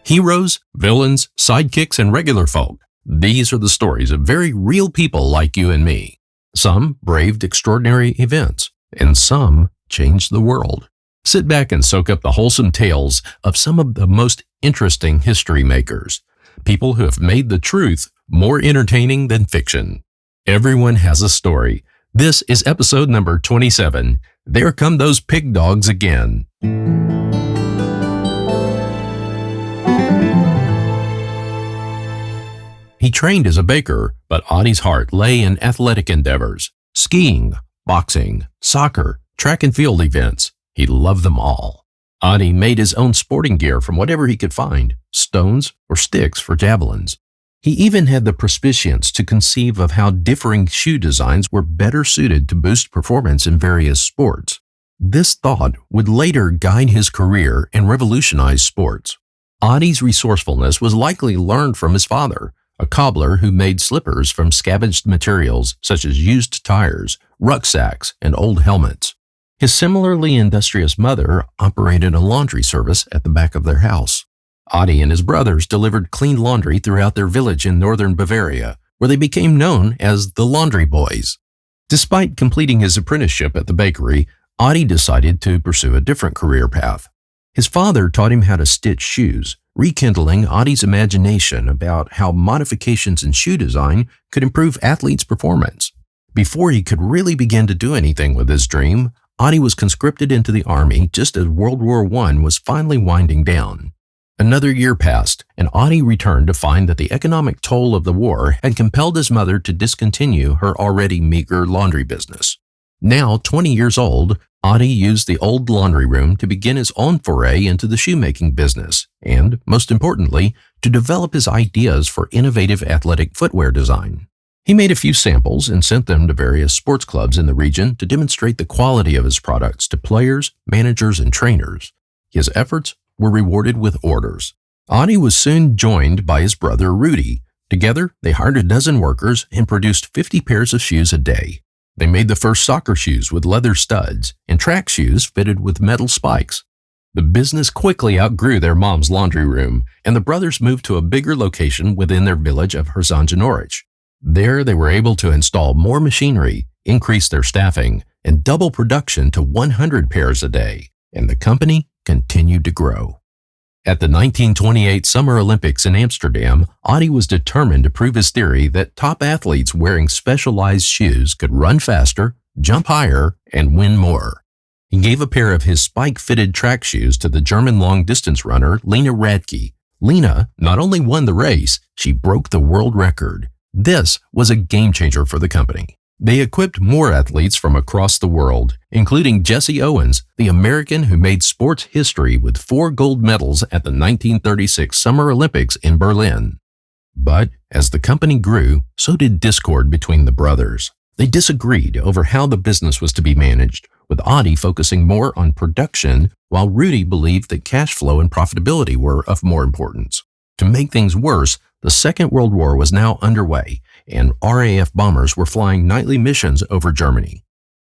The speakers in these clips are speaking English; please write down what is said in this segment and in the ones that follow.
Heroes, villains, sidekicks, and regular folk. These are the stories of very real people like you and me. Some braved extraordinary events, and some changed the world. Sit back and soak up the wholesome tales of some of the most interesting history makers, people who have made the truth more entertaining than fiction. Everyone has a story. This is episode number 27. There come those pig dogs again. He trained as a baker, but Audie's heart lay in athletic endeavors. Skiing, boxing, soccer, track and field events. He loved them all. Audie made his own sporting gear from whatever he could find, stones or sticks for javelins. He even had the prescience to conceive of how differing shoe designs were better suited to boost performance in various sports. This thought would later guide his career and revolutionize sports. Audie's resourcefulness was likely learned from his father, a cobbler who made slippers from scavenged materials such as used tires, rucksacks, and old helmets. His similarly industrious mother operated a laundry service at the back of their house. Audie and his brothers delivered clean laundry throughout their village in northern Bavaria, where they became known as the Laundry Boys. Despite completing his apprenticeship at the bakery, Audie decided to pursue a different career path. His father taught him how to stitch shoes, rekindling Audie's imagination about how modifications in shoe design could improve athletes' performance. Before he could really begin to do anything with his dream, Audie was conscripted into the army just as World War I was finally winding down. Another year passed, and Audie returned to find that the economic toll of the war had compelled his mother to discontinue her already meager laundry business. Now 20 years old, Audie used the old laundry room to begin his own foray into the shoemaking business and, most importantly, to develop his ideas for innovative athletic footwear design. He made a few samples and sent them to various sports clubs in the region to demonstrate the quality of his products to players, managers, and trainers. His efforts were rewarded with orders. Audie was soon joined by his brother Rudy. Together, they hired a dozen workers and produced 50 pairs of shoes a day. They made the first soccer shoes with leather studs and track shoes fitted with metal spikes. The business quickly outgrew their mom's laundry room, and the brothers moved to a bigger location within their village of Herzogenaurach. There, they were able to install more machinery, increase their staffing, and double production to 100 pairs a day, and the company continued to grow. At the 1928 Summer Olympics in Amsterdam, Audie was determined to prove his theory that top athletes wearing specialized shoes could run faster, jump higher, and win more. He gave a pair of his spike-fitted track shoes to the German long-distance runner Lena Radke. Lena not only won the race, she broke the world record. This was a game-changer for the company. They equipped more athletes from across the world, including Jesse Owens, the American who made sports history with 4 gold medals at the 1936 Summer Olympics in Berlin. But as the company grew, so did discord between the brothers. They disagreed over how the business was to be managed, with Audie focusing more on production, while Rudy believed that cash flow and profitability were of more importance. To make things worse, the Second World War was now underway, and RAF bombers were flying nightly missions over Germany.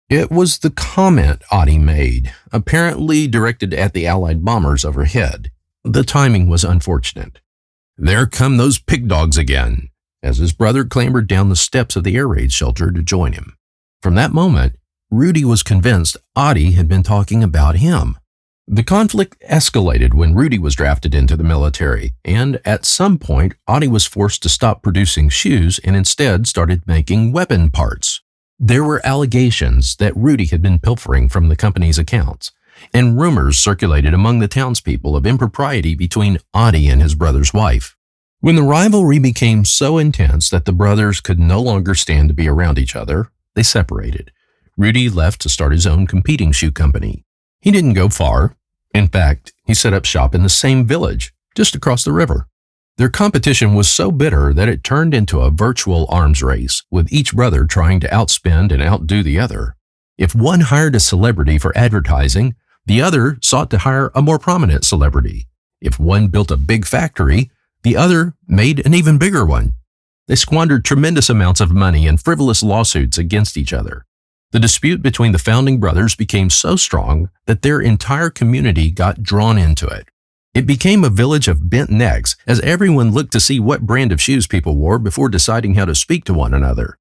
It was the comment Audie made, apparently directed at the Allied bombers overhead. The timing was unfortunate. There come those pig dogs again, as his brother clambered down the steps of the air raid shelter to join him. From that moment, Rudy was convinced Audie had been talking about him. The conflict escalated when Rudy was drafted into the military, and at some point, Audie was forced to stop producing shoes and instead started making weapon parts. There were allegations that Rudy had been pilfering from the company's accounts, and rumors circulated among the townspeople of impropriety between Audie and his brother's wife. When the rivalry became so intense that the brothers could no longer stand to be around each other, they separated. Rudy left to start his own competing shoe company. He didn't go far. In fact, he set up shop in the same village, just across the river. Their competition was so bitter that it turned into a virtual arms race, with each brother trying to outspend and outdo the other. If one hired a celebrity for advertising, the other sought to hire a more prominent celebrity. If one built a big factory, the other made an even bigger one. They squandered tremendous amounts of money in frivolous lawsuits against each other. The dispute between the founding brothers became so strong that their entire community got drawn into it. It became a village of bent necks as everyone looked to see what brand of shoes people wore before deciding how to speak to one another.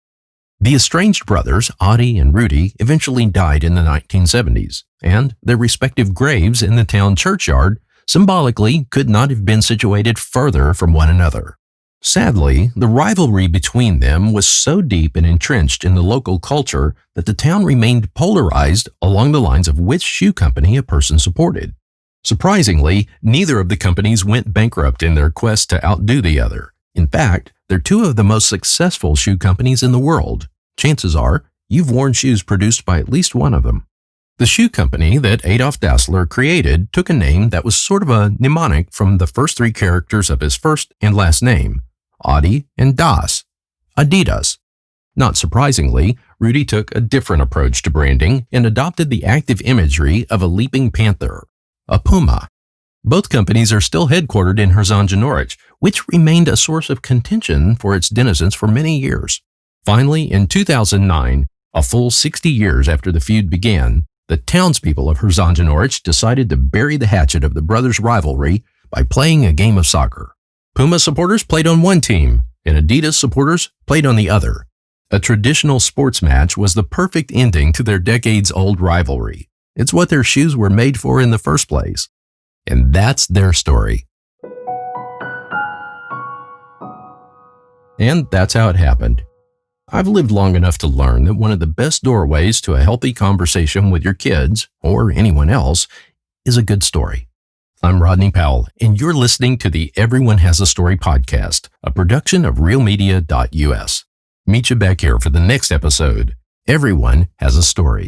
The estranged brothers, Audie and Rudy, eventually died in the 1970s, and their respective graves in the town churchyard symbolically could not have been situated further from one another. Sadly, the rivalry between them was so deep and entrenched in the local culture that the town remained polarized along the lines of which shoe company a person supported. Surprisingly, neither of the companies went bankrupt in their quest to outdo the other. In fact, they're two of the most successful shoe companies in the world. Chances are, you've worn shoes produced by at least one of them. The shoe company that Adolf Dassler created took a name that was sort of a mnemonic from the first three characters of his first and last name, Audi and Das, Adidas. Not surprisingly, Rudy took a different approach to branding and adopted the active imagery of a leaping panther, a puma. Both companies are still headquartered in Herzogenaurach, which remained a source of contention for its denizens for many years. Finally, in 2009, a full 60 years after the feud began, the townspeople of Herzogenaurach decided to bury the hatchet of the brothers' rivalry by playing a game of soccer. Puma supporters played on one team, and Adidas supporters played on the other. A traditional sports match was the perfect ending to their decades-old rivalry. It's what their shoes were made for in the first place. And that's their story. And that's how it happened. I've lived long enough to learn that one of the best doorways to a healthy conversation with your kids, or anyone else, is a good story. I'm Rodney Powell, and you're listening to the Everyone Has a Story podcast, a production of realmedia.us. Meet you back here for the next episode. Everyone has a story.